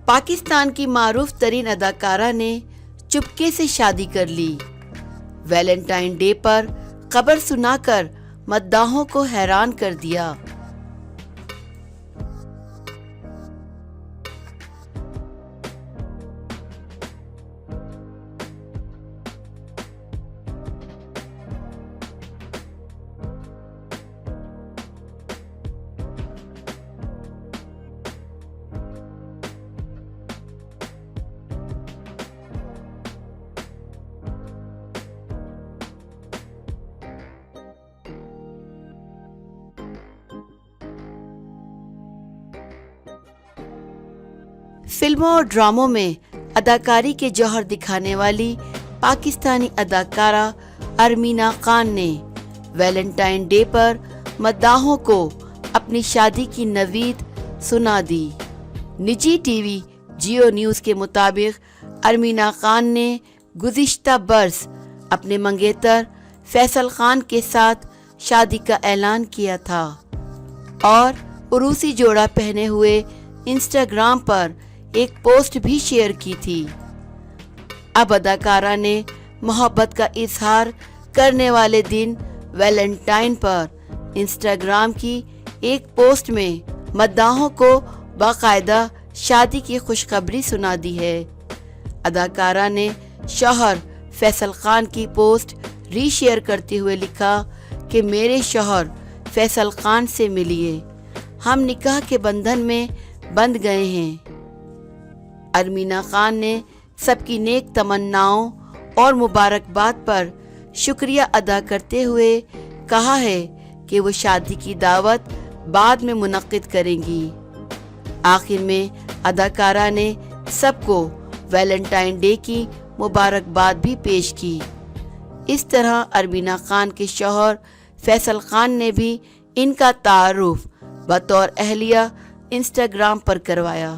पाकिस्तान की मारूफ तरीन अदाकारा ने चुपके से शादी कर ली। वैलेंटाइन डे पर खबर सुनाकर मद्दाहों को हैरान कर दिया। फिल्मों और ड्रामों में अदाकारी के जौहर दिखाने वाली पाकिस्तानी अदाकारा अरमीना खान ने वैलेंटाइन डे पर मद्दाहों को अपनी शादी की नवीद सुना दी। निजी टीवी जियो न्यूज़ के मुताबिक अरमीना खान ने गुज़िश्ता बरस अपने मंगेतर फैसल खान के साथ शादी का ऐलान किया था और उरूसी जोड़ा पहने हुए इंस्टाग्राम पर एक पोस्ट भी शेयर की थी। अब अदाकारा ने मोहब्बत का इजहार करने वाले दिन वैलेंटाइन पर इंस्टाग्राम की एक पोस्ट में मद्दाहों को बाकायदा शादी की खुशखबरी सुना दी है। अदाकारा ने शौहर फैसल खान की पोस्ट रीशेयर करते हुए लिखा कि मेरे शौहर फैसल खान से मिलिए, हम निकाह के बंधन में बंध गए हैं। अरमीना खान ने सबकी नेक तमन्नाओं और मुबारकबाद पर शुक्रिया अदा करते हुए कहा है कि वो शादी की दावत बाद में मुनक्किद करेंगी। आखिर में अदाकारा ने सबको वैलेंटाइन डे की मुबारकबाद भी पेश की। इस तरह अरमीना खान के शौहर फैसल खान ने भी इनका तारुफ बतौर अहलिया इंस्टाग्राम पर करवाया।